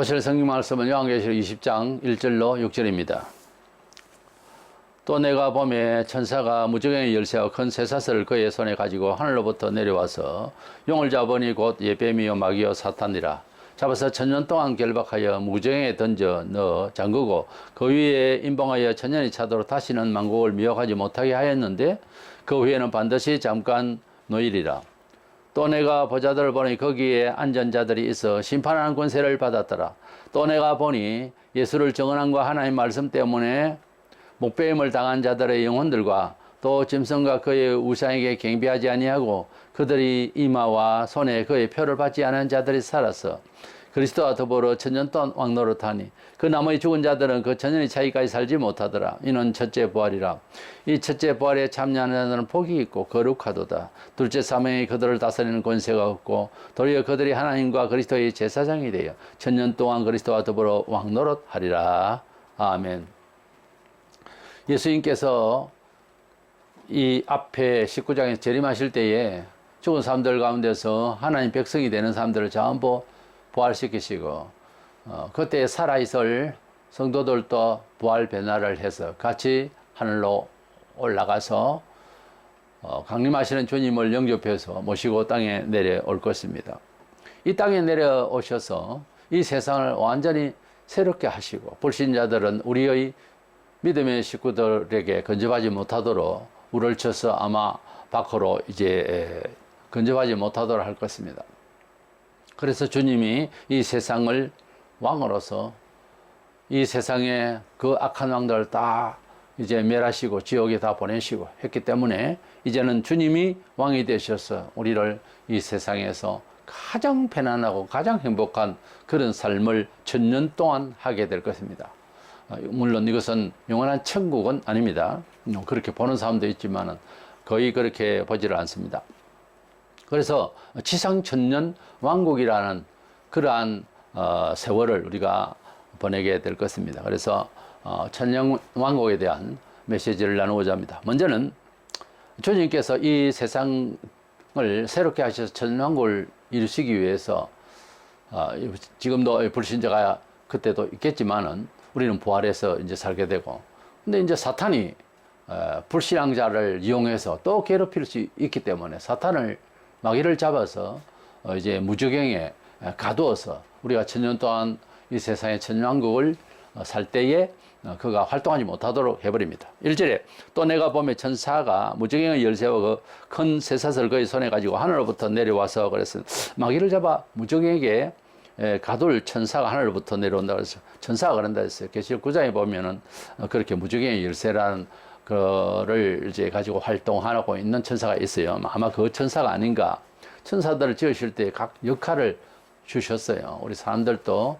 오실 성경 말씀은 요한계시록 20장 1절로 6절입니다. 또 내가 보매 천사가 무저갱의 열쇠와 큰 쇠사슬을 그의 손에 가지고 하늘로부터 내려와서 용을 잡으니 곧 예뱀이요 마귀요 사탄이라. 잡아서 천년 동안 결박하여 무저갱에 던져 넣어 잠그고 그 위에 임봉하여 천년이 차도록 다시는 만국을 미혹하지 못하게 하였는데 그 후에는 반드시 잠깐 놓이리라. 또 내가 보자들을 보니 거기에 앉은 자들이 있어 심판하는 권세를 받았더라. 또 내가 보니 예수를 증언함과 하나님 말씀 때문에 목배임을 당한 자들의 영혼들과 또 짐승과 그의 우상에게 경배하지 아니하고 그들이 이마와 손에 그의 표를 받지 않은 자들이 살았어 그리스도와 더불어 천년 동안 왕노릇하니 그 나머지 죽은 자들은 그 천년이 차이까지 살지 못하더라. 이는 첫째 부활이라. 이 첫째 부활에 참여하는 자들은 복이 있고 거룩하도다. 둘째 사명이 그들을 다스리는 권세가 없고 도리어 그들이 하나님과 그리스도의 제사장이 되어 천년 동안 그리스도와 더불어 왕노릇하리라. 아멘. 예수님께서 이 앞에 19장에서 재림하실 때에 죽은 사람들 가운데서 하나님 백성이 되는 사람들을 전부 부활시키시고 그때 살아있을 성도들도 부활 변화를 해서 같이 하늘로 올라가서 강림하시는 주님을 영접해서 모시고 땅에 내려올 것입니다. 이 땅에 내려오셔서 이 세상을 완전히 새롭게 하시고 불신자들은 우리의 믿음의 식구들에게 건접하지 못하도록 우를 쳐서 아마 밖으로 이제 건접하지 못하도록 할 것입니다. 그래서 주님이 이 세상을 왕으로서 이 세상에 그 악한 왕들을 다 이제 멸하시고 지옥에 다 보내시고 했기 때문에 이제는 주님이 왕이 되셔서 우리를 이 세상에서 가장 편안하고 가장 행복한 그런 삶을 천년 동안 하게 될 것입니다. 물론 이것은 영원한 천국은 아닙니다. 그렇게 보는 사람도 있지만 거의 그렇게 보지를 않습니다. 그래서 지상천년 왕국이라는 그러한 세월을 우리가 보내게 될 것입니다. 그래서 천년 왕국에 대한 메시지를 나누고자 합니다. 먼저는 주님께서 이 세상을 새롭게 하셔서 천년 왕국을 이루시기 위해서 지금도 불신자가 그때도 있겠지만은 우리는 부활해서 이제 살게 되고, 근데 이제 사탄이 불신앙자를 이용해서 또 괴롭힐 수 있기 때문에 사탄을 마귀를 잡아서 이제 무저갱에 가두어서 우리가 천년 동안 이 세상의 천년왕국을 살 때에 그가 활동하지 못하도록 해버립니다. 1절에 또 내가 보면 천사가 무저갱의 열쇠와 그 큰 쇠사슬을 그의 손에 가지고 하늘로부터 내려와서 그래서 마귀를 잡아 무저갱에게 가둘 천사가 하늘로부터 내려온다 그래서 천사가 그런다 했어요. 계시록 9장에 보면은 그렇게 무저갱의 열쇠라는 그를 이제 가지고 활동하고 있는 천사가 있어요. 아마 그 천사가 아닌가. 천사들을 지으실 때 각 역할을 주셨어요. 우리 사람들도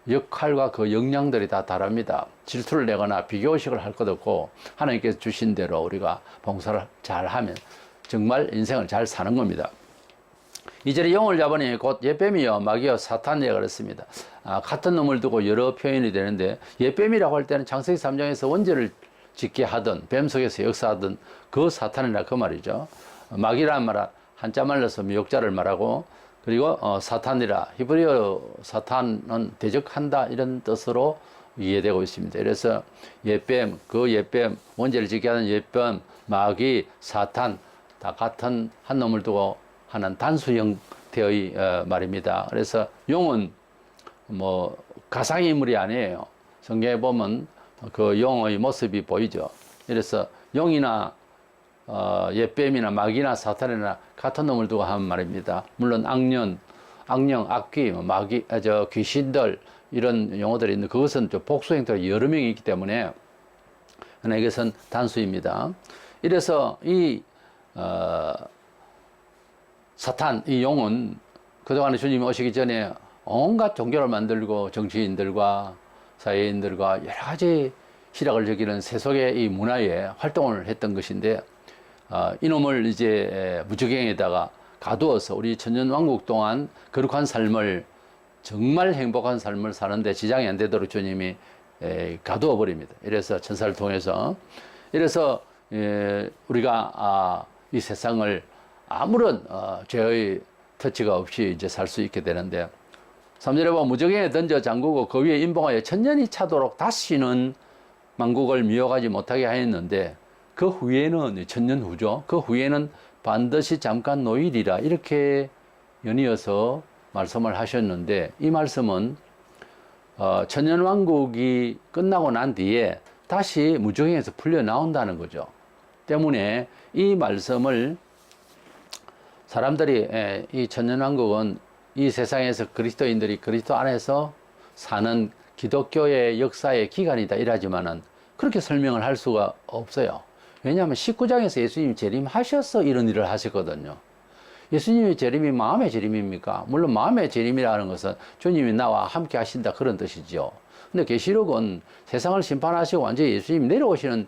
역할과 그 역량들이 다 다릅니다. 질투를 내거나 비교의식을 할 것 없고 하나님께서 주신 대로 우리가 봉사를 잘 하면 정말 인생을 잘 사는 겁니다. 이절에 영을 잡으니 곧 예뱀이요 마귀요 사탄이라 그랬습니다. 같은 놈을 두고 여러 표현이 되는데 예뱀이라고 할 때는 창세기 3장에서 원죄를 짓게 하던 뱀 속에서 역사하던 그 사탄이라 그 말이죠. 마귀라는 말은 한자 말려서 미혹자를 말하고 그리고 사탄이라 히브리어 사탄은 대적한다 이런 뜻으로 이해되고 있습니다. 그래서 예뱀, 그 예뱀, 원죄를 짓게 하는 예뱀, 마귀, 사탄 다 같은 한 놈을 두고 하는 단수 형태의 말입니다. 그래서 용은 뭐 가상인물이 아니에요. 성경에 보면 그 용의 모습이 보이죠. 그래서 용이나 예뱀이나 마귀나 사탄이나 같은 놈을 두고 하는 말입니다. 물론 악령, 악귀, 마귀, 귀신들 이런 용어들이 있는데 그것은 복수 형태로 여러 명이 있기 때문에 그러나 이것은 단수입니다. 이래서 이 사탄, 이 용은 그동안에 주님이 오시기 전에 온갖 종교를 만들고 정치인들과 사회인들과 여러 가지 희락을 즐기는 세속의 이 문화에 활동을 했던 것인데, 이놈을 이제 무저갱에다가 가두어서 우리 천년왕국 동안 거룩한 삶을, 정말 행복한 삶을 사는데 지장이 안 되도록 주님이 가두어 버립니다. 이래서 천사를 통해서, 이래서 우리가 이 세상을 아무런 죄의 터치가 없이 이제 살 수 있게 되는데, 삼절에 보면 무적행에 던져 잠그고 그 위에 임봉하여 천년이 차도록 다시는 만국을 미혹하지 못하게 하였는데 그 후에는 천년 후죠. 그 후에는 반드시 잠깐 노일이라 이렇게 연이어서 말씀을 하셨는데 이 말씀은 천년왕국이 끝나고 난 뒤에 다시 무적행에서 풀려 나온다는 거죠. 때문에 이 말씀을 사람들이 이 천년왕국은 이 세상에서 그리스도인들이 그리스도 안에서 사는 기독교의 역사의 기간이다 이러지만은 그렇게 설명을 할 수가 없어요. 왜냐하면 19장에서 예수님이 재림하셔서 이런 일을 하셨거든요. 예수님의 재림이 마음의 재림입니까? 물론 마음의 재림이라는 것은 주님이 나와 함께 하신다 그런 뜻이죠. 근데 계시록은 세상을 심판하시고 완전히 예수님이 내려오시는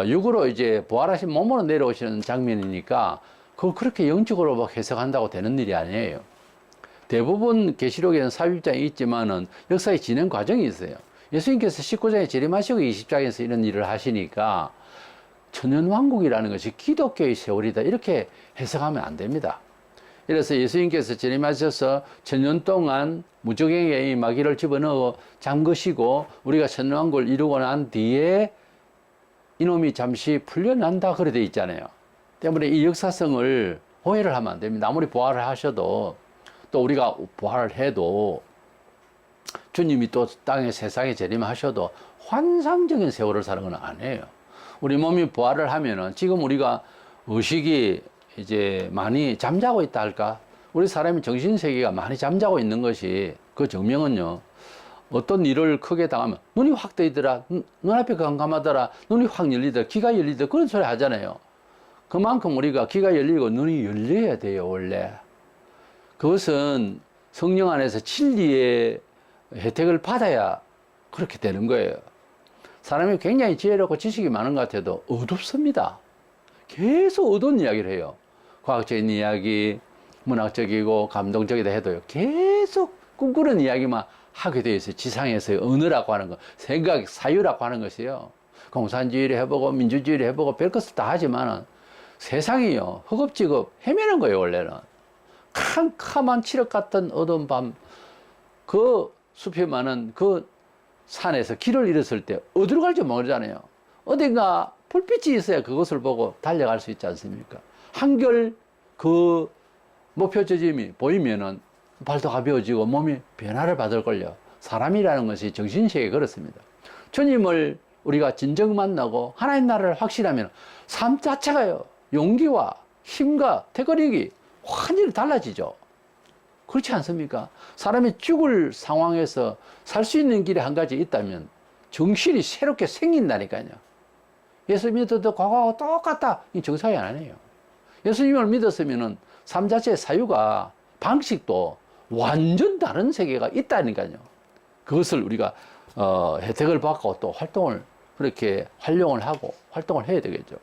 육으로 이제 부활하신 몸으로 내려오시는 장면이니까 그걸 그렇게 영적으로 막 해석한다고 되는 일이 아니에요. 대부분 계시록에는 삽입장이 있지만은 역사의 진행 과정이 있어요. 예수님께서 19장에 재림하시고 20장에서 이런 일을 하시니까 천년왕국이라는 것이 기독교의 세월이다 이렇게 해석하면 안 됩니다. 그래서 예수님께서 재림하셔서 천년 동안 무적행에 이 마귀를 집어넣어 잠그시고 우리가 천년왕국을 이루고 난 뒤에 이놈이 잠시 풀려난다 그래 돼 있잖아요. 때문에 이 역사성을 오해를 하면 안 됩니다. 아무리 부활을 하셔도 또 우리가 부활을 해도 주님이 또 땅에 세상에 재림하셔도 환상적인 세월을 사는 건 아니에요. 우리 몸이 부활을 하면은 지금 우리가 의식이 이제 많이 잠자고 있다 할까? 우리 사람이 정신세계가 많이 잠자고 있는 것이 그 증명은요. 어떤 일을 크게 당하면 눈이 확 뜨이더라, 눈앞이 깜깜하더라, 눈이 확 열리더라, 귀가 열리더라 그런 소리 하잖아요. 그만큼 우리가 귀가 열리고 눈이 열려야 돼요, 원래. 그것은 성령 안에서 진리의 혜택을 받아야 그렇게 되는 거예요. 사람이 굉장히 지혜롭고 지식이 많은 것 같아도 어둡습니다. 계속 어두운 이야기를 해요. 과학적인 이야기, 문학적이고 감동적이다 해도요. 계속 꿈꾸는 이야기만 하게 되어 있어요. 지상에서의 언어라고 하는 거, 생각, 사유라고 하는 것이요. 공산주의를 해보고 민주주의를 해보고 별것을 다 하지만은 세상이요. 허겁지겁 헤매는 거예요, 원래는. 캄캄한 칠흑 같은 어두운 밤, 그 숲이 많은 그 산에서 길을 잃었을 때 어디로 갈지 모르잖아요. 어딘가 불빛이 있어야 그것을 보고 달려갈 수 있지 않습니까? 한결 그 목표 지점이 보이면은 발도 가벼워지고 몸이 변화를 받을걸요. 사람이라는 것이 정신세계에 그렇습니다. 주님을 우리가 진정 만나고 하나님 나라를 확신하면 삶 자체가요. 용기와 힘과 태거력이 완전히 달라지죠. 그렇지 않습니까? 사람이 죽을 상황에서 살 수 있는 길이 한 가지 있다면 정신이 새롭게 생긴다니까요. 예수 믿어도 과거하고 똑같다. 이 정상이 아니에요. 예수님을 믿었으면은 삶 자체의 사유가 방식도 완전 다른 세계가 있다니까요. 그것을 우리가 혜택을 받고 또 활동을 그렇게 활용을 하고 활동을 해야 되겠죠.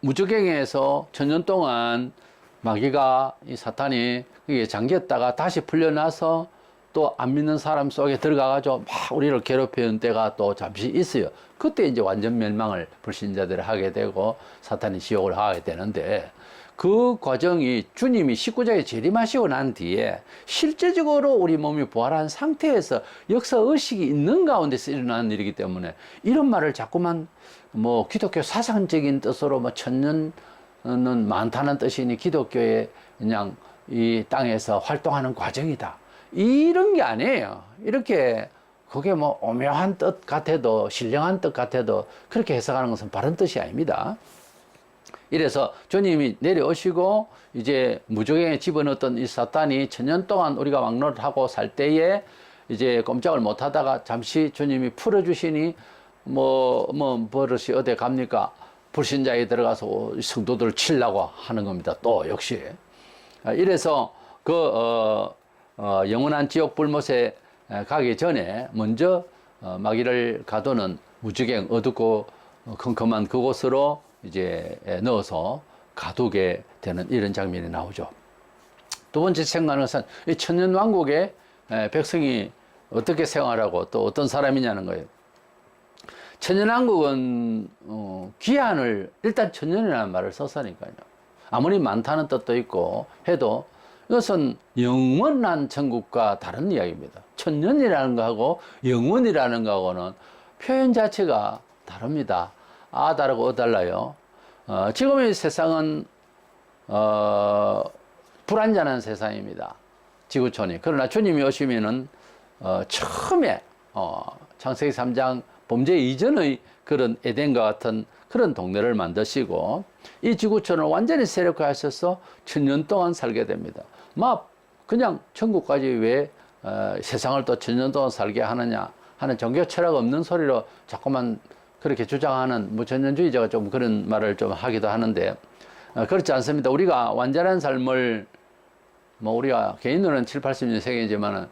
무적행에서 천년 동안 마귀가 이 사탄이 그게 잠겼다가 다시 풀려나서 또 안 믿는 사람 속에 들어가가지고 막 우리를 괴롭히는 때가 또 잠시 있어요. 그때 이제 완전 멸망을 불신자들이 하게 되고 사탄이 지옥을 하게 되는데 그 과정이 주님이 19장에 재림하시고 난 뒤에 실제적으로 우리 몸이 부활한 상태에서 역사 의식이 있는 가운데서 일어나는 일이기 때문에 이런 말을 자꾸만 뭐 기독교 사상적인 뜻으로 뭐 천년은 많다는 뜻이니 기독교의 그냥 이 땅에서 활동하는 과정이다. 이런 게 아니에요. 이렇게 그게 뭐 오묘한 뜻 같아도 신령한 뜻 같아도 그렇게 해석하는 것은 바른 뜻이 아닙니다. 이래서 주님이 내려오시고 이제 무적행에 집어넣었던 이 사탄이 천년 동안 우리가 왕노릇하고 살 때에 이제 꼼짝을 못 하다가 잠시 주님이 풀어주시니 뭐 버릇이 어디 갑니까? 불신자에 들어가서 성도들을 치려고 하는 겁니다. 또 역시. 이래서 영원한 지옥 불못에 가기 전에 먼저 마귀를 가두는 무적행 어둡고 컴컴한 그곳으로 이제 넣어서 가두게 되는 이런 장면이 나오죠. 두 번째 생각하는 것은 이 천년왕국의 백성이 어떻게 생활하고 또 어떤 사람이냐는 거예요. 천년왕국은 기한을 일단 천년이라는 말을 썼으니까요. 아무리 많다는 뜻도 있고 해도 이것은 영원한 천국과 다른 이야기입니다. 천년이라는 거하고 영원이라는 거하고는 표현 자체가 다릅니다. 아 다르고 어 달라요. 지금의 세상은 불완전한 세상입니다. 지구촌이. 그러나 주님이 오시면은 처음에 창세기 3장 범죄 이전의 그런 에덴과 같은 그런 동네를 만드시고 이 지구촌을 완전히 세력화하셔서 천년 동안 살게 됩니다. 막 그냥 천국까지 왜 세상을 또 천년 동안 살게 하느냐 하는 종교 철학 없는 소리로 자꾸만 그렇게 주장하는 무천년주의자가 좀 그런 말을 좀 하기도 하는데 그렇지 않습니다. 우리가 완전한 삶을 우리가 개인으로는 7, 80년생이지만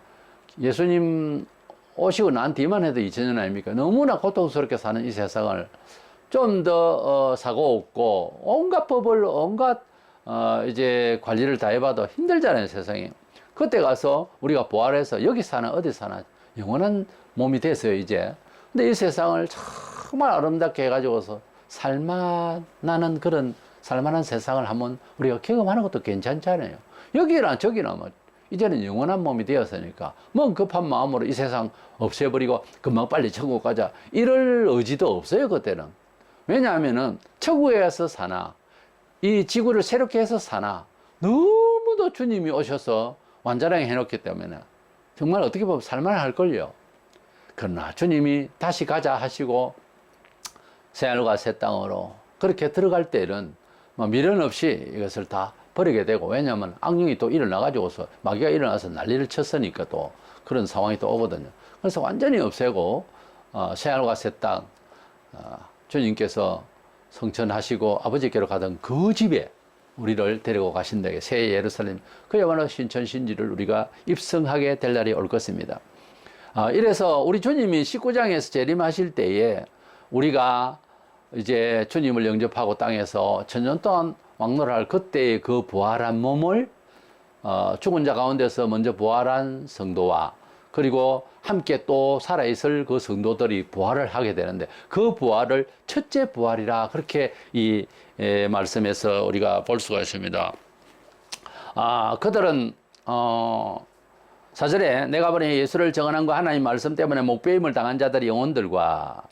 예수님 오시고 난 뒤만 해도 2000년 아닙니까? 너무나 고통스럽게 사는 이 세상을 좀 더 사고 없고 온갖 법을 온갖 이제 관리를 다 해봐도 힘들잖아요, 세상이. 그때 가서 우리가 부활해서 여기 사나 어디 사나 영원한 몸이 됐어요, 이제. 근데 이 세상을 정말 아름답게 해가지고서 살만한 그런 살만한 세상을 한번 우리가 경험하는 것도 괜찮잖아요. 여기나 저기나 뭐 이제는 영원한 몸이 되었으니까 뭐 급한 마음으로 이 세상 없애버리고 금방 빨리 천국 가자 이럴 의지도 없어요, 그때는. 왜냐하면은 천국에 가서 사나 이 지구를 새롭게 해서 사나 너무도 주님이 오셔서 완전하게 해놓기 때문에 정말 어떻게 보면 살만할걸요. 그러나 주님이 다시 가자 하시고 새하늘과 새 땅으로 그렇게 들어갈 때는 미련 없이 이것을 다 버리게 되고, 왜냐하면 악령이 또 일어나가지고서 마귀가 일어나서 난리를 쳤으니까 또 그런 상황이 또 오거든요. 그래서 완전히 없애고 새하늘과 새 땅 주님께서 성천하시고 아버지께로 가던 그 집에 우리를 데리고 가신다. 새 예루살렘 그야말로 신천신지를 우리가 입성하게 될 날이 올 것입니다. 이래서 우리 주님이 19장에서 재림하실 때에 우리가 이제 주님을 영접하고 땅에서 천년 동안 왕노를 그때의 그 부활한 몸을 죽은 자 가운데서 먼저 부활한 성도와 그리고 함께 또 살아있을 그 성도들이 부활을 하게 되는데 그 부활을 첫째 부활이라 그렇게 이 말씀에서 우리가 볼 수가 있습니다. 그들은 4절에 내가 보니 예수를 정언한과 하나님 말씀 때문에 목배임을 당한 자들이 영혼들과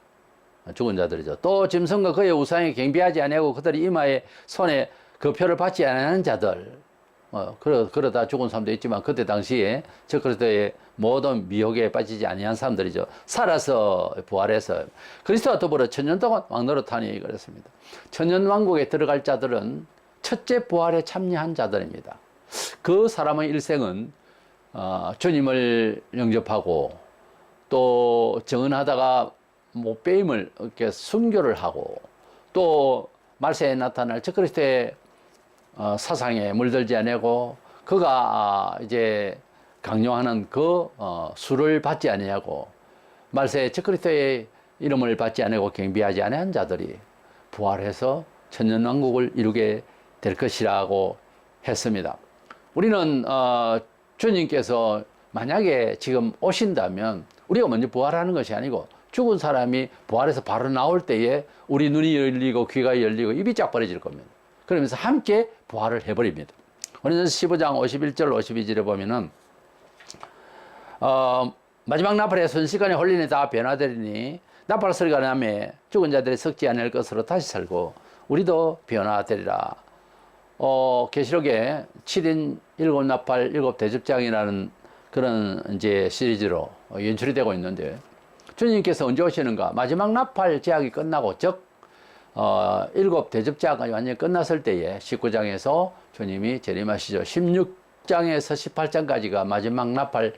죽은 자들이죠. 또 짐승과 그의 우상에 경배하지 아니하고 그들이 이마에 손에 그 표를 받지 않는 자들, 그러다 죽은 사람도 있지만 그때 당시에 저 그리스도의 모든 미혹에 빠지지 아니한 사람들이죠. 살아서 부활해서 그리스도와 더불어 천년 동안 왕노릇하니 그랬습니다. 천년 왕국에 들어갈 자들은 첫째 부활에 참여한 자들입니다. 그 사람의 일생은 주님을 영접하고 또 정언하다가 목배임을 이렇게 순교를 하고 또 말세에 나타날 저 그리스도의 사상에 물들지 아니하고 그가 이제 강요하는 그 수를 받지 아니하고 말세에 저 그리스도의 이름을 받지 아니하고 경배하지 아니한 자들이 부활해서 천년왕국을 이루게 될 것이라고 했습니다. 우리는 주님께서 만약에 지금 오신다면 우리가 먼저 부활하는 것이 아니고 죽은 사람이 부활해서 바로 나올 때에 우리 눈이 열리고 귀가 열리고 입이 쫙 벌어질 겁니다. 그러면서 함께 부활을 해버립니다. 우리는 15장 51절 52절에 보면은 마지막 나팔에 순식간에 홀린이 다 변화되리니 나팔 소리가 나매 죽은 자들이 썩지 않을 것으로 다시 살고 우리도 변화되리라. 계시록에 7인 7나팔 7대접장이라는 그런 이제 시리즈로 연출이 되고 있는데 주님께서 언제 오시는가? 마지막 나팔 제약이 끝나고 즉 7대접자가 완전히 끝났을 때에 19장에서 주님이 재림하시죠. 16장에서 18장까지가 마지막 나팔인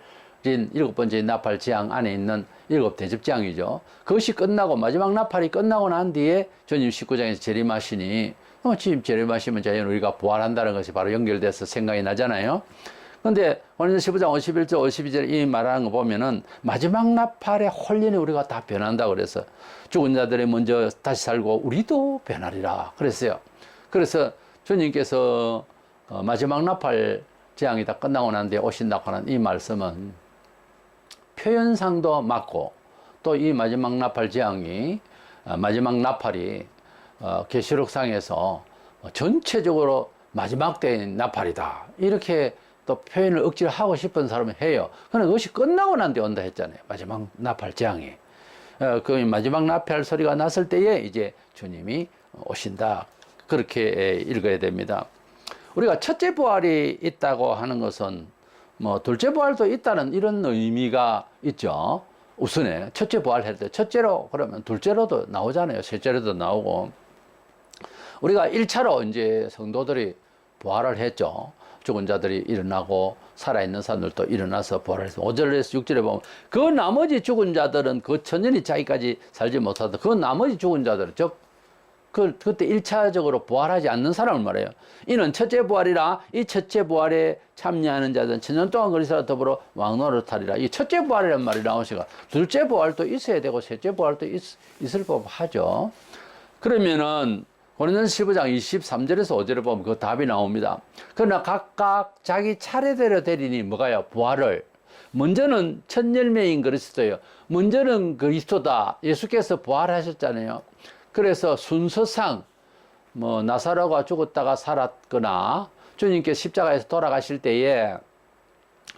7번째 나팔 재앙 안에 있는 7대접장이죠. 그것이 끝나고 마지막 나팔이 끝나고 난 뒤에 주님 19장에서 재림하시니 지금 재림하시면 자연 우리가 부활한다는 것이 바로 연결돼서 생각이 나잖아요. 근데 오늘 15장 51절 52절 이 말하는 거 보면은 마지막 나팔에 홀리니 우리가 다 변한다고 그래서 죽은 자들이 먼저 다시 살고 우리도 변하리라 그랬어요. 그래서 주님께서 마지막 나팔 재앙이 다 끝나고 난 뒤에 오신다고 하는 이 말씀은 표현상도 맞고 또 이 마지막 나팔 재앙이 마지막 나팔이 계시록상에서 전체적으로 마지막 때인 나팔이다 이렇게 또 표현을 억지로 하고 싶은 사람은 해요. 그러나 그것이 끝나고 난 뒤에 온다 했잖아요. 마지막 나팔 재앙이. 그 마지막 나팔 소리가 났을 때에 이제 주님이 오신다. 그렇게 읽어야 됩니다. 우리가 첫째 부활이 있다고 하는 것은 뭐 둘째 부활도 있다는 이런 의미가 있죠. 우선에 첫째 부활할 때 첫째로 그러면 둘째로도 나오잖아요. 셋째로도 나오고. 우리가 1차로 이제 성도들이 부활을 했죠. 죽은 자들이 일어나고 살아있는 사람들도 일어나서 부활해서 5절에서 6절에 보면 그 나머지 죽은 자들은 그 천년이 자기까지 살지 못하다. 그 나머지 죽은 자들은 즉 그때 1차적으로 부활하지 않는 사람을 말해요. 이는 첫째 부활이라 이 첫째 부활에 참여하는 자들은 천년 동안 그리스도와 더불어 왕노릇하리라. 이 첫째 부활이라는 말이 나오시니까 둘째 부활도 있어야 되고 셋째 부활도 있을 법하죠. 그러면은 고린도전서 15장 23절에서 5절에 보면 그 답이 나옵니다. 그러나 각각 자기 차례대로 되리니 뭐가요? 부활을. 먼저는 첫 열매인 그리스도예요. 먼저는 그리스도다. 예수께서 부활하셨잖아요. 그래서 순서상 뭐 나사로가 죽었다가 살았거나 주님께서 십자가에서 돌아가실 때에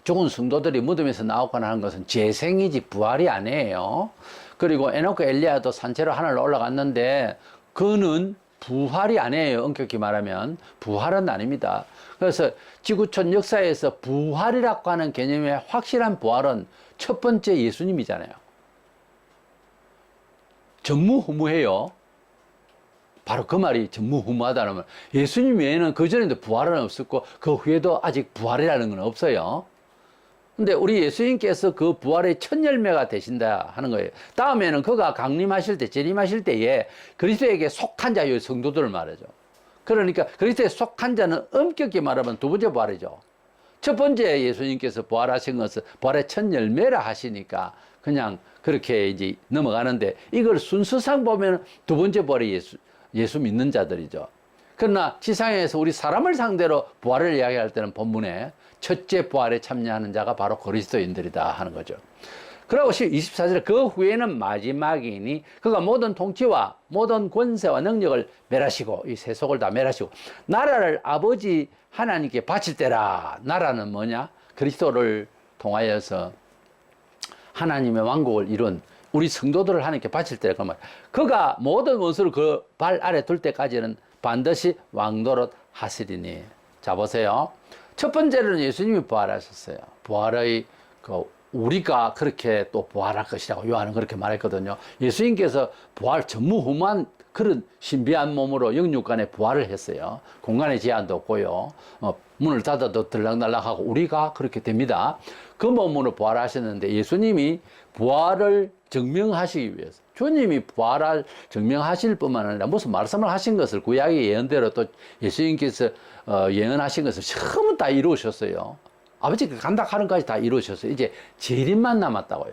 죽은 성도들이 무덤에서 나오거나 하는 것은 재생이지 부활이 아니에요. 그리고 에노크 엘리야도 산채로 하늘로 올라갔는데 그는 부활이 아니에요. 엄격히 말하면 부활은 아닙니다. 그래서 지구촌 역사에서 부활이라고 하는 개념의 확실한 부활은 첫 번째 예수님이잖아요. 전무후무해요. 바로 그 말이 전무후무하다는 말. 예수님 외에는 그 전에도 부활은 없었고 그 후에도 아직 부활이라는 건 없어요. 근데 우리 예수님께서 그 부활의 첫 열매가 되신다 하는 거예요. 다음에는 그가 강림하실 때, 재림하실 때에 그리스도에게 속한 자의 성도들을 말하죠. 그러니까 그리스도에 속한 자는 엄격히 말하면 두 번째 부활이죠. 첫 번째 예수님께서 부활하신 것은 부활의 첫 열매라 하시니까 그냥 그렇게 이제 넘어가는데 이걸 순서상 보면 두 번째 부활이 예수 믿는 자들이죠. 그러나 지상에서 우리 사람을 상대로 부활을 이야기할 때는 본문에 첫째 부활에 참여하는 자가 바로 그리스도인들이다 하는 거죠. 그리고 24절에 그 후에는 마지막이니 그가 모든 통치와 모든 권세와 능력을 멸하시고 이 세속을 다 멸하시고 나라를 아버지 하나님께 바칠 때라. 나라는 뭐냐? 그리스도를 통하여서 하나님의 왕국을 이룬 우리 성도들을 하나님께 바칠 때라. 그 말. 그가 모든 원수를 그 발 아래 둘 때까지는 반드시 왕노릇 하시리니. 자 보세요. 첫 번째로는 예수님이 부활하셨어요. 부활의 우리가 그렇게 또 부활할 것이라고 요한은 그렇게 말했거든요. 예수님께서 부활 전무후무한 그런 신비한 몸으로 영육간에 부활을 했어요. 공간의 제한도 없고요. 문을 닫아도 들락날락하고 우리가 그렇게 됩니다. 그 몸으로 부활하셨는데 예수님이 부활을 증명하시기 위해서 주님이 부활을 증명하실 뿐만 아니라 무슨 말씀을 하신 것을 구약의 예언대로 또 예수님께서 예언하신 것을 전부 다 이루셨어요. 아버지가 간다 하는 까지 다 이루셨어요. 이제 재림만 남았다고요.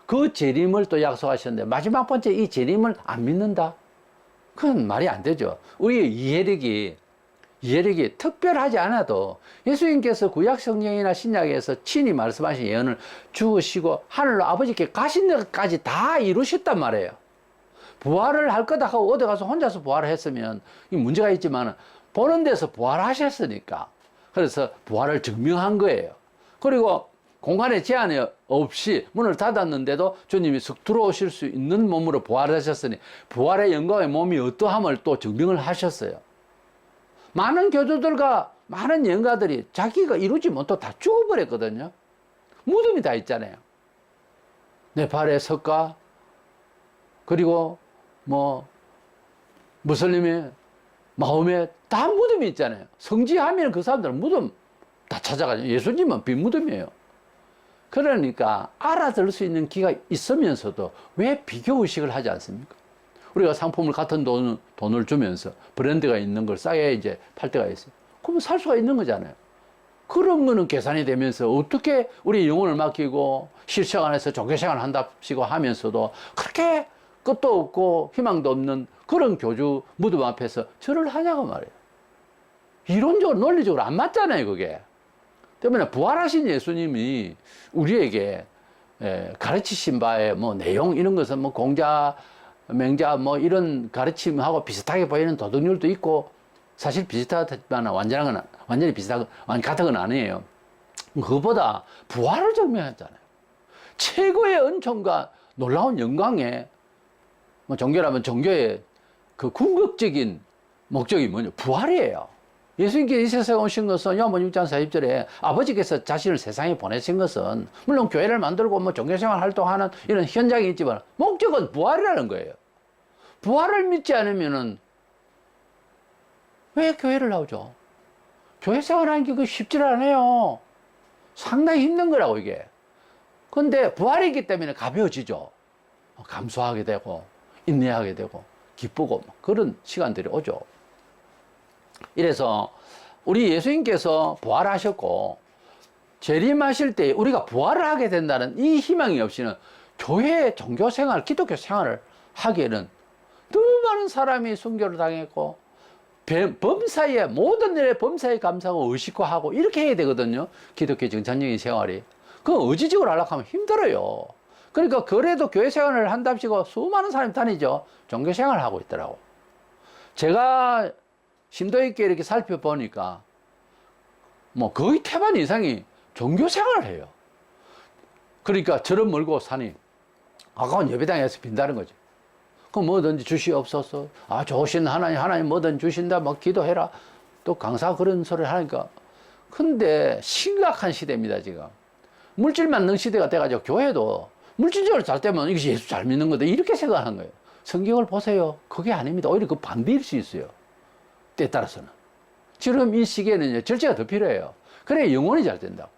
그 재림을 또 약속하셨는데 마지막 번째 이 재림을 안 믿는다? 그건 말이 안 되죠. 우리 이해력이 특별하지 않아도 예수님께서 구약 성경이나 신약에서 친히 말씀하신 예언을 주시고 하늘로 아버지께 가신 것까지 다 이루셨단 말이에요. 부활을 할 거다 하고 어디 가서 혼자서 부활을 했으면 이 문제가 있지만 보는 데서 부활하셨으니까 그래서 부활을 증명한 거예요. 그리고 공간의 제한이 없이 문을 닫았는데도 주님이 쓱 들어오실 수 있는 몸으로 부활하셨으니 부활의 영광의 몸이 어떠함을 또 증명을 하셨어요. 많은 교주들과 많은 예언가들이 자기가 이루지 못하고 다 죽어버렸거든요. 무덤이 다 있잖아요. 내 발에 석가 그리고 뭐 무슬림의 마음에 다 무덤이 있잖아요. 성지하면 그 사람들은 무덤 다 찾아가요. 예수님은 빈 무덤이에요. 그러니까 알아들 수 있는 기가 있으면서도 왜 비교의식을 하지 않습니까? 우리가 상품을 같은 돈을 주면서 브랜드가 있는 걸 싸게 이제 팔 때가 있어요. 그러면 살 수가 있는 거잖아요. 그런 거는 계산이 되면서 어떻게 우리 영혼을 맡기고 실생 안에서 종교생활을 한답시고 하면서도 그렇게 끝도 없고 희망도 없는 그런 교주 무덤 앞에서 절을 하냐고 말이에요. 이론적으로 논리적으로 안 맞잖아요, 그게. 때문에 부활하신 예수님이 우리에게 가르치신 바의 뭐 내용 이런 것은 뭐 공자 맹자 뭐 이런 가르침하고 비슷하게 보이는 도덕률도 있고 사실 비슷하지만 완전히 비슷하고 같은 건 아니에요. 그거보다 부활을 증명했잖아요. 최고의 은총과 놀라운 영광에, 뭐 종교라면 종교의 그 궁극적인 목적이 뭐냐? 부활이에요. 예수님께서 이 세상에 오신 것은 요한복음 6장 40절에 아버지께서 자신을 세상에 보내신 것은 물론 교회를 만들고 뭐 종교생활 활동하는 이런 현장이 있지만 목적은 부활이라는 거예요. 부활을 믿지 않으면은 왜 교회를 나오죠? 교회 생활하는 게 그 쉽지 않아요. 상당히 힘든 거라고 이게. 근데 부활이기 때문에 가벼워지죠. 감수하게 되고 인내하게 되고 기쁘고 그런 시간들이 오죠. 이래서 우리 예수님께서 부활하셨고 재림하실 때 우리가 부활을 하게 된다는 이 희망이 없이는 교회 종교생활, 기독교 생활을 하기에는 너무 많은 사람이 순교를 당했고 범사에 모든 일에 범사에 감사하고 의식화하고 이렇게 해야 되거든요. 기독교 정상적인 생활이. 그 의지적으로 하려고 하면 힘들어요. 그러니까 그래도 교회 생활을 한답시고 수많은 사람이 다니죠. 종교 생활을 하고 있더라고. 제가 심도 있게 이렇게 살펴보니까 뭐 거의 태반 이상이 종교 생활을 해요. 그러니까 저런 멀고 산이 아까운 예배당에서 빈다는 거죠. 그럼 뭐든지 주시옵소서. 아, 좋으신 하나님 뭐든 주신다. 뭐 기도해라. 또 강사 그런 소리를 하니까. 근데 심각한 시대입니다, 지금. 물질 만능 시대가 돼가지고 교회도 물질적으로 잘 되면 이것이 예수 잘 믿는 거다. 이렇게 생각하는 거예요. 성경을 보세요. 그게 아닙니다. 오히려 그 반대일 수 있어요. 때에 따라서는. 지금 이 시기에는 절제가 더 필요해요. 그래야 영혼이 잘 된다고.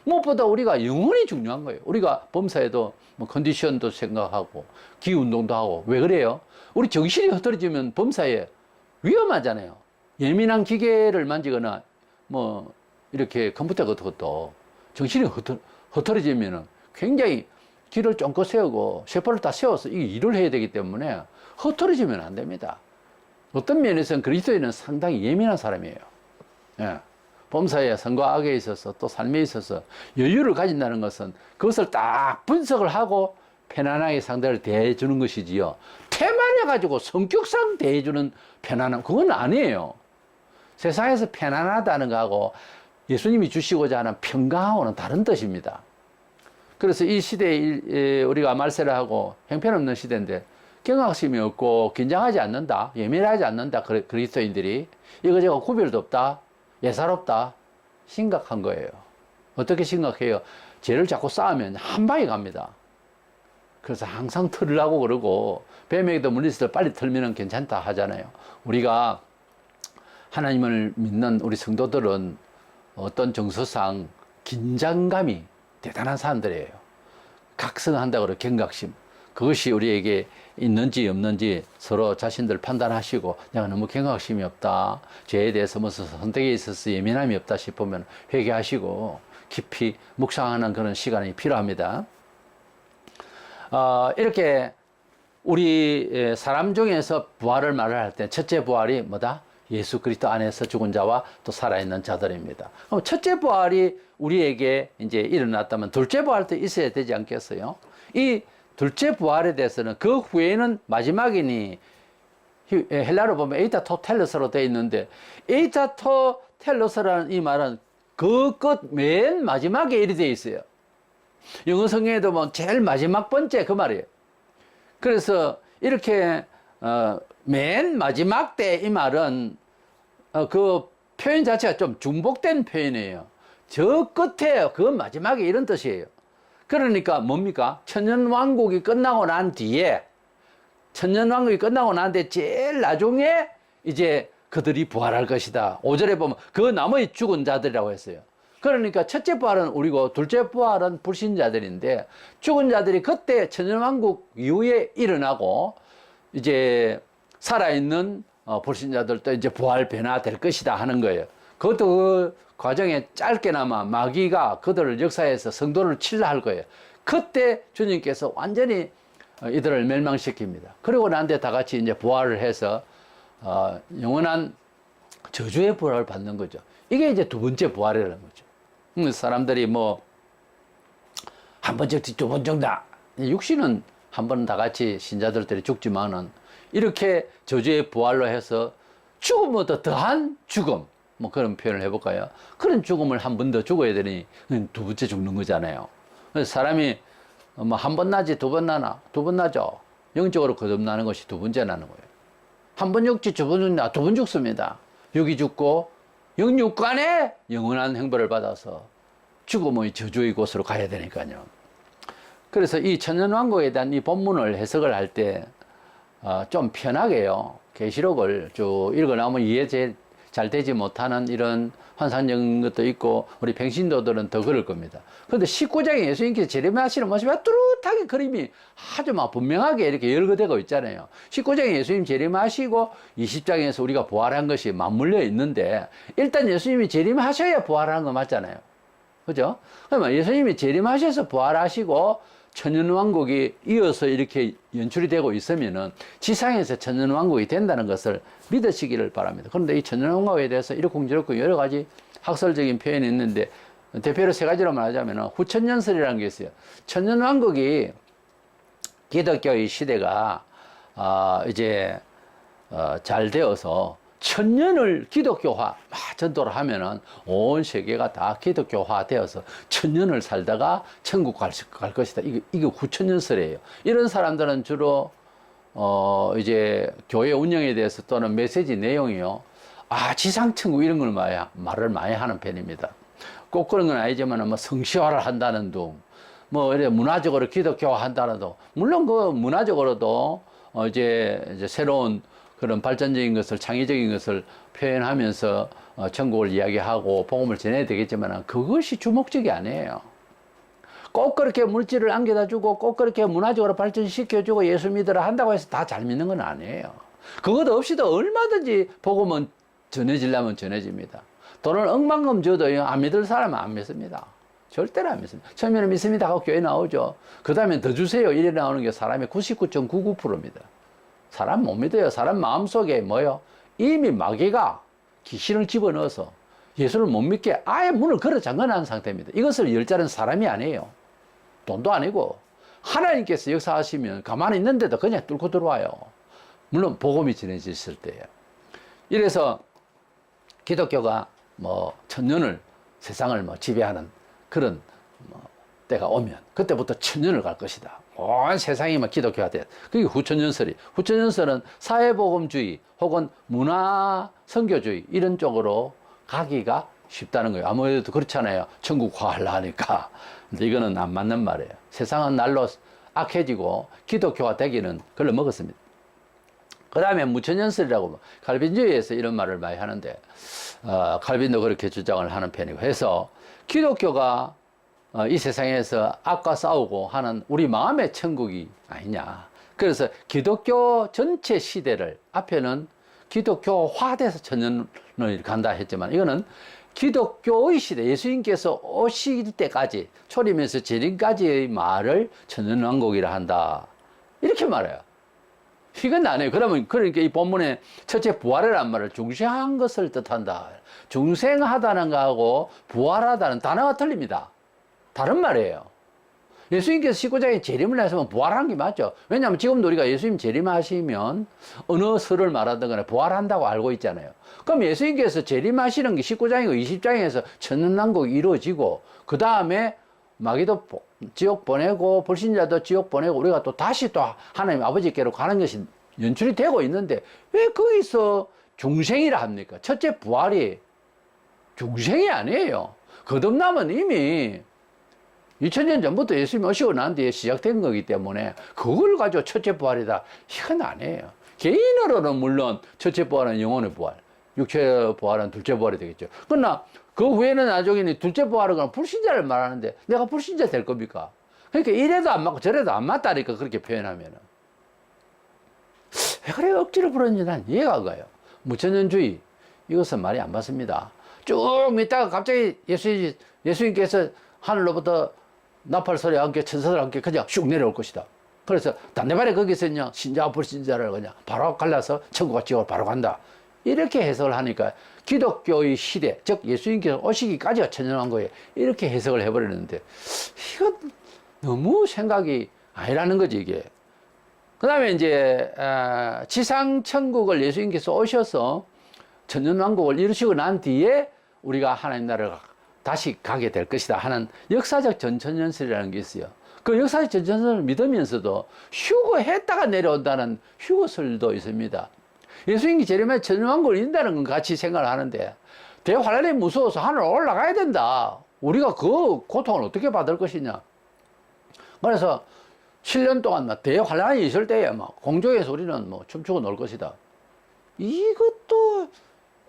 무엇보다 우리가 영혼이 중요한 거예요. 우리가 범사에도 뭐 컨디션도 생각하고 기운동도 하고. 왜 그래요? 우리 정신이 흐트러지면 범사에 위험하잖아요. 예민한 기계를 만지거나 뭐 이렇게 컴퓨터 같은 것도 정신이 흐트러지면은 굉장히 길을 쫑긋 세우고 셰퍼를 다 세워서 이 일을 해야 되기 때문에 흐트러지면 안 됩니다. 어떤 면에서는 그리스도인은 상당히 예민한 사람이에요. 예. 범사에 선과 악에 있어서 또 삶에 있어서 여유를 가진다는 것은 그것을 딱 분석을 하고 편안하게 상대를 대해주는 것이지요. 태만해가지고 성격상 대해주는 편안함, 그건 아니에요. 세상에서 편안하다는 거하고 예수님이 주시고자 하는 평강하고는 다른 뜻입니다. 그래서 이 시대에 우리가 말세를 하고 형편없는 시대인데 경각심이 없고 긴장하지 않는다, 예민하지 않는다, 그리스도인들이 이거저거 구별도 없다, 예사롭다, 심각한 거예요. 어떻게 심각해요? 죄를 자꾸 쌓으면 한 방에 갑니다. 그래서 항상 털으라고 그러고 뱀에게도 물렸을 때 빨리 털면 괜찮다 하잖아요. 우리가 하나님을 믿는 우리 성도들은 어떤 정서상 긴장감이 대단한 사람들이에요. 각성한다고 그래요. 경각심. 그것이 우리에게 있는지 없는지 서로 자신들 판단하시고 내가 너무 경각심이 없다, 죄에 대해서 무슨 선택에 있어서 예민함이 없다 싶으면 회개하시고 깊이 묵상하는 그런 시간이 필요합니다. 이렇게 우리 사람 중에서 부활을 말을 할 때 첫째 부활이 뭐다? 예수 그리스도 안에서 죽은 자와 또 살아있는 자들입니다. 그럼 첫째 부활이 우리에게 이제 일어났다면 둘째 부활도 있어야 되지 않겠어요? 이 둘째 부활에 대해서는 그 후에는 마지막이니 헬라로 보면 에이타 토텔로스로 되어 있는데 에이타 토텔로스라는 이 말은 그 끝 맨 마지막에 일이 되어 있어요. 영어 성경에도 보면 제일 마지막 번째 그 말이에요. 그래서 이렇게 맨 마지막 때 이 말은 그 표현 자체가 좀 중복된 표현이에요. 저 끝에 그 마지막에 이런 뜻이에요. 그러니까 뭡니까? 천년왕국이 끝나고 난 뒤에 천년왕국이 끝나고 난 뒤에 제일 나중에 이제 그들이 부활할 것이다. 5절에 보면 그 나머지 죽은 자들이라고 했어요. 그러니까 첫째 부활은 우리고 둘째 부활은 불신자들인데 죽은 자들이 그때 천년왕국 이후에 일어나고 이제 살아있는 불신자들도 이제 부활 변화될 것이다 하는 거예요. 그것도 그 과정에 짧게나마 마귀가 그들을 역사에서 성도를 칠라 할 거예요. 그때 주님께서 완전히 이들을 멸망시킵니다. 그리고 난 뒤에 다 같이 이제 부활을 해서 영원한 저주의 부활을 받는 거죠. 이게 이제 두 번째 부활이라는 거죠. 사람들이 뭐 한 번 죽지 두 번 죽다. 육신은 한 번은 다 같이 신자들끼리 죽지만은 이렇게 저주의 부활로 해서 죽음보다 더한 죽음, 뭐 그런 표현을 해볼까요? 그런 죽음을 한 번 더 죽어야 되니 두 번째 죽는 거잖아요. 그래서 사람이 뭐 한 번 나지 두 번 나나? 두 번 나죠. 영적으로 거듭나는 것이 두 번째 나는 거예요. 한 번 죽지 두 번 죽나? 두 번 죽습니다. 여기 죽고 영육간에 영원한 행벌을 받아서 죽음의 저주의 곳으로 가야 되니까요. 그래서 이 천년왕국에 대한 이 본문을 해석을 할 때 좀 편하게요. 계시록을 쭉 읽어나오면 이해 잘 되지 못하는 이런 환상적인 것도 있고 우리 평신도들은 더 그럴 겁니다. 그런데 19장에 예수님께서 재림하시는 모습이 뚜렷하게 그림이 아주 막 분명하게 이렇게 열거되고 있잖아요. 19장에 예수님 재림하시고 20장에서 우리가 부활한 것이 맞물려 있는데 일단 예수님이 재림하셔야 부활하는 거 맞잖아요. 그죠? 그러면 예수님이 재림하셔서 부활하시고 천년왕국이 이어서 이렇게 연출이 되고 있으면은 지상에서 천년왕국이 된다는 것을 믿으시기를 바랍니다. 그런데 이 천년왕국에 대해서 이렇쿵저렇쿵 여러 가지 학설적인 표현이 있는데 대표로 세 가지로 말하자면 후천년설이라는 게 있어요. 천년왕국이 기독교의 시대가 이제 잘 되어서 천년을 기독교화 전도를 하면은 온 세계가 다 기독교화 되어서 천년을 살다가 천국 갈 것이다. 이게 후천년설이에요. 이런 사람들은 주로 이제 교회 운영에 대해서 또는 메시지 내용이요. 지상천국 이런 걸 말을 많이 하는 편입니다. 꼭 그런 건 아니지만 뭐 성시화를 한다는 둥, 뭐 이래 문화적으로 기독교화 한다는 둥. 물론 그 문화적으로도 이제 새로운 그런 발전적인 것을, 창의적인 것을 표현하면서 천국을 이야기하고 복음을 전해야 되겠지만 그것이 주목적이 아니에요. 꼭 그렇게 물질을 안겨다 주고 꼭 그렇게 문화적으로 발전시켜주고 예수 믿으라 한다고 해서 다 잘 믿는 건 아니에요. 그것 없이도 얼마든지 복음은 전해지려면 전해집니다. 돈을 억만금 줘도요, 안 믿을 사람은 안 믿습니다. 절대로 안 믿습니다. 처음에는 믿습니다 하고 교회 나오죠. 그 다음에 더 주세요 이래 나오는 게 사람의 99.99%입니다. 사람 못 믿어요. 사람 마음속에 뭐요? 이미 마귀가 귀신을 집어넣어서 예수를 못 믿게 아예 문을 걸어 잠궈놓은 상태입니다. 이것을 열 자는 사람이 아니에요. 돈도 아니고 하나님께서 역사하시면 가만히 있는데도 그냥 뚫고 들어와요. 물론 복음이 전해졌을 때예요. 이래서 기독교가 뭐 천년을 세상을 뭐 지배하는 그런 뭐 때가 오면 그때부터 천년을 갈 것이다. 온 세상이 막 기독교가 돼. 그게 후천년설이. 후천년설은 사회복음주의 혹은 문화 선교주의 이런 쪽으로 가기가 쉽다는 거예요. 아무래도 그렇잖아요. 천국화하려 하니까. 근데 이거는 안 맞는 말이에요. 세상은 날로 악해지고 기독교가 되기는 글러 먹었습니다. 그 다음에 무천년설이라고 칼빈주의에서 이런 말을 많이 하는데 칼빈도 그렇게 주장을 하는 편이고 해서 기독교가 이 세상에서 악과 싸우고 하는 우리 마음의 천국이 아니냐. 그래서 기독교 전체 시대를 앞에는 기독교화돼서 천년을 간다 했지만 이거는 기독교의 시대, 예수님께서 오실 때까지 초림에서 재림까지의 말을 천년왕국이라 한다. 이렇게 말해요. 이건 아니에요. 그러니까 이 본문에 첫째 부활이라는 말을 중생한 것을 뜻한다. 중생하다는 거하고 부활하다는 단어가 틀립니다. 다른 말이에요. 예수님께서 19장에 재림을 하시면 부활한 게 맞죠. 왜냐하면 지금도 우리가 예수님 재림하시면 어느 설을 말하든 간에 부활한다고 알고 있잖아요. 그럼 예수님께서 재림하시는 게 19장이고 20장에서 천년왕국이 이루어지고 그 다음에 마귀도 지옥 보내고 불신자도 지옥 보내고 우리가 또 다시 또 하나님 아버지께로 가는 것이 연출이 되고 있는데 왜 거기서 중생이라 합니까? 첫째 부활이 중생이 아니에요. 거듭남은 이미 2000년 전부터 예수님이 오시고 난 뒤에 시작된 거기 때문에 그걸 가지고 첫째 부활이다. 이건 아니에요. 개인으로는 물론 첫째 부활은 영혼의 부활, 육체 부활은 둘째 부활이 되겠죠. 그러나 그 후에는 나중에 둘째 부활은 그냥 불신자를 말하는데 내가 불신자 될 겁니까? 그러니까 이래도 안 맞고 저래도 안 맞다니까 그렇게 표현하면은. 왜 그래 억지로 부르는지 난 이해가 안 가요. 무천년주의 이것은 말이 안 맞습니다. 쭉 믿다가 갑자기 예수님께서 하늘로부터 나팔 소리와 함께 천사들과 함께 그냥 슉 내려올 것이다. 그래서 단대발에 거기서 그냥 신자와 불신자를 그냥 바로 갈라서 천국과 지옥을 바로 간다. 이렇게 해석을 하니까 기독교의 시대, 즉 예수님께서 오시기까지가 천년왕국이에요. 이렇게 해석을 해버리는데 이건 너무 생각이 아니라는 거지 이게. 그 다음에 이제 지상 천국을 예수님께서 오셔서 천년왕국을 이루시고 난 뒤에 우리가 하나님 나라를 다시 가게 될 것이다 하는 역사적 전천연설이라는 게 있어요. 그 역사적 전천연설을 믿으면서도 휴거했다가 내려온다는 휴거설도 있습니다. 예수님이 제레미야 천년왕국을 이룬다는 건 같이 생각을 하는데 대환란이 무서워서 하늘 올라가야 된다. 우리가 그 고통을 어떻게 받을 것이냐. 그래서 7년 동안 막 대환란이 있을 때에 막 공중에서 우리는 뭐 춤추고 놀 것이다. 이것도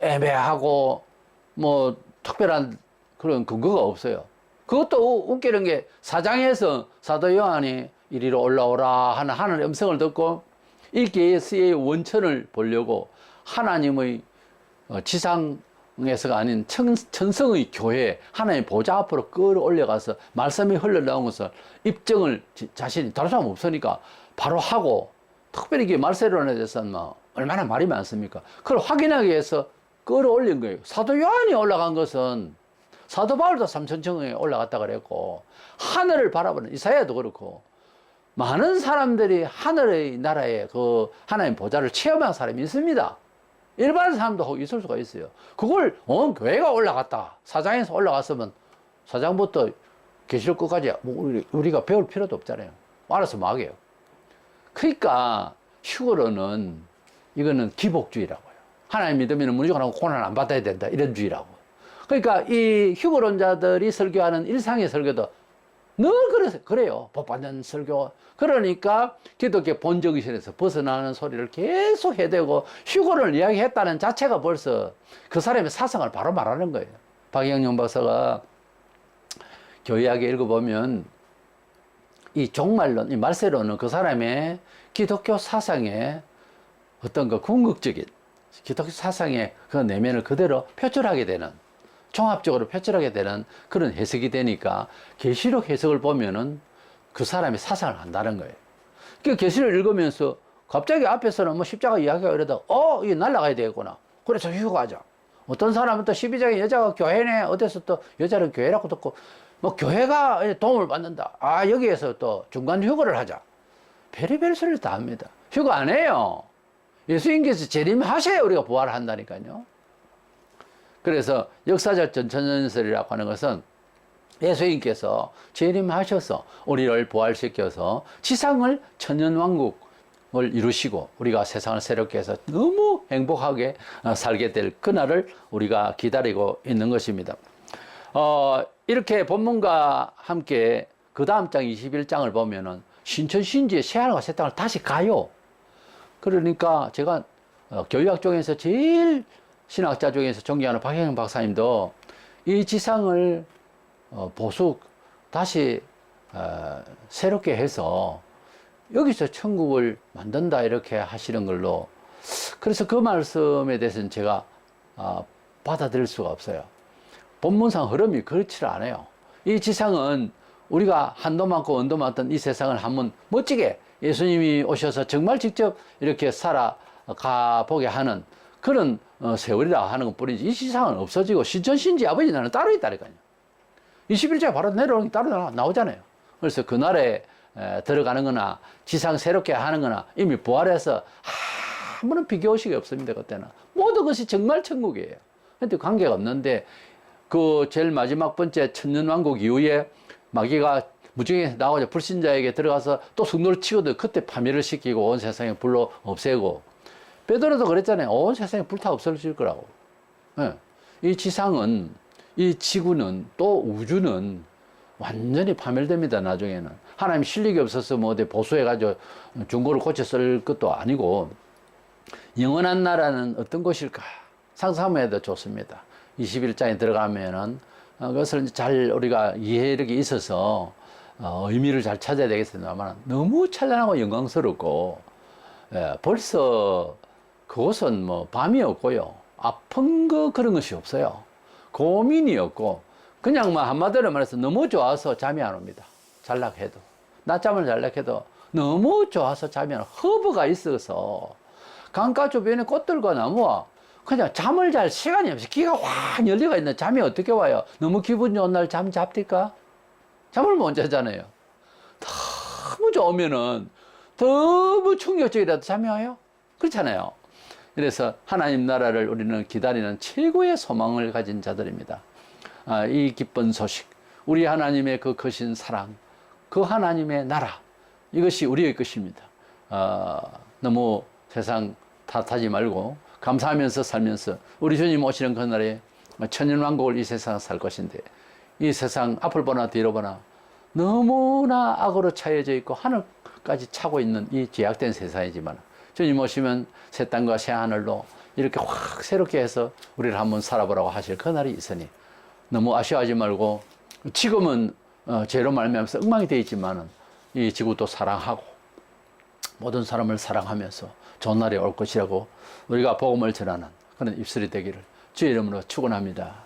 애매하고 뭐 특별한 그런 근거가 없어요. 그것도 웃기는 게 사장에서 사도 요한이 이리로 올라오라 하는 하늘의 음성을 듣고 이 계시의 원천을 보려고 하나님의 지상에서가 아닌 천성의 교회 하나님의 보좌 앞으로 끌어올려가서 말씀이 흘러나온 것을 입증을 자신이 다른 사람 없으니까 바로 하고, 특별히 이게 말세론에 대해서는 뭐 얼마나 말이 많습니까? 그걸 확인하기 위해서 끌어올린 거예요. 사도 요한이 올라간 것은 사도 바울도 삼천층에 올라갔다 그랬고, 하늘을 바라보는 이사야도 그렇고, 많은 사람들이 하늘의 나라의 그 하나님 보좌를 체험한 사람이 있습니다. 일반 사람도 있을 수가 있어요. 그걸 온 교회가 올라갔다, 사장에서 올라갔으면 사장부터 계시록 끝까지 뭐 우리가 배울 필요도 없잖아요. 알아서 뭐 하게요. 그러니까 휴거로는 이거는 기복주의라고요. 하나님 믿으면 무조건 고난 안 받아야 된다, 이런 주의라고. 그러니까 이 휴거론자들이 설교하는 일상의 설교도 늘 그래요. 복 받는 설교. 그러니까 기독교 본정신에서 벗어나는 소리를 계속 해대고 휴거를 이야기했다는 자체가 벌써 그 사람의 사상을 바로 말하는 거예요. 박영영 박사가 교회학에 읽어보면 이 종말론, 이 말세론은 그 사람의 기독교 사상의 어떤 그 궁극적인 기독교 사상의 그 내면을 그대로 표출하게 되는, 종합적으로 표출하게 되는 그런 해석이 되니까 계시록 해석을 보면은 그 사람의 사상을 안다는 거예요. 그 계시를 읽으면서 갑자기 앞에서는 뭐 십자가 이야기가 이러다가 이게 날아가야 되겠구나. 그래서 휴거하자. 어떤 사람은 또 12장에 여자가 교회네, 어디서 또 여자는 교회라고 듣고 뭐 교회가 도움을 받는다. 여기에서 또 중간 휴거를 하자. 별의별 소리를 다 합니다. 휴거 안 해요. 예수님께서 재림하셔야 우리가 부활을 한다니까요. 그래서 역사적 전천연설이라고 하는 것은 예수님께서 재림하셔서 우리를 부활시켜서 지상을 천년왕국을 이루시고 우리가 세상을 새롭게 해서 너무 행복하게 살게 될 그날을 우리가 기다리고 있는 것입니다. 이렇게 본문과 함께 그 다음 장 21장을 보면은 신천신지의 새하늘과 새 땅을 다시 가요. 그러니까 제가 교육학 쪽에서 제일 신학자 중에서 존경하는 박혜영 박사님도 이 지상을 다시 새롭게 해서 여기서 천국을 만든다 이렇게 하시는 걸로, 그래서 그 말씀에 대해서는 제가 받아들일 수가 없어요. 본문상 흐름이 그렇지를 않아요. 이 지상은 우리가 한도 많고 원도 많던 이 세상을 한번 멋지게 예수님이 오셔서 정말 직접 이렇게 살아가 보게 하는 그런 세월이라 하는 것 뿐이지, 이 지상은 없어지고 신천신지 아버지 나라는 따로 있다니까요. 21절 바로 내려오는 게 따로 나오잖아요. 그래서 그날에 들어가는 거나 지상 새롭게 하는 거나 이미 부활해서 아무런 비교의식이 없습니다. 그때는 모든 것이 정말 천국이에요. 근데 관계가 없는데 그 제일 마지막 번째 천년왕국 이후에 마귀가 무정에 나오자 불신자에게 들어가서 또 승로를 치거든. 그때 파멸을 시키고 온 세상에 불로 없애고, 베드로도 그랬잖아요. 온 세상에 불타 없어질 거라고. 이 지상은, 이 지구는, 또 우주는 완전히 파멸됩니다. 나중에는 하나님 실력이 없어서 뭐 어디 보수해가지고 중고를 고쳐 쓸 것도 아니고, 영원한 나라는 어떤 곳일까 상상하면 해도 좋습니다. 21장에 들어가면은 그것을 잘 우리가 이해력이 있어서 의미를 잘 찾아야 되겠습니다만, 너무 찬란하고 영광스럽고, 벌써 그곳은 뭐 밤이 없고요, 아픈 거 그런 것이 없어요. 고민이 없고, 그냥 뭐 한마디로 말해서 너무 좋아서 잠이 안 옵니다. 잘락해도, 낮잠을 잘락해도 너무 좋아서 잠이 안 와. 허브가 있어서 강가 주변에 꽃들과 나무와 그냥 잠을 잘 시간이 없어. 귀가 확 열려가 있는 잠이 어떻게 와요? 너무 기분 좋은 날 잠 잡니까? 잠을 못 자잖아요. 너무 좋으면은 너무 충격적이라도 잠이 와요? 그렇잖아요. 이래서 하나님 나라를 우리는 기다리는 최고의 소망을 가진 자들입니다. 이 기쁜 소식, 우리 하나님의 그 크신 사랑, 그 하나님의 나라, 이것이 우리의 것입니다. 너무 세상 탓하지 말고 감사하면서 살면서 우리 주님 오시는 그날에 천년왕국을 이 세상에 살 것인데, 이 세상 앞을 보나 뒤로 보나 너무나 악으로 차여져 있고 하늘까지 차고 있는 이 제약된 세상이지만, 주님 오시면 새 땅과 새 하늘로 이렇게 확 새롭게 해서 우리를 한번 살아보라고 하실 그날이 있으니 너무 아쉬워하지 말고, 지금은 죄로 말미암아서 엉망이 되어 있지만은 이 지구도 사랑하고 모든 사람을 사랑하면서 좋은 날이 올 것이라고 우리가 복음을 전하는 그런 입술이 되기를 주의 이름으로 축원합니다.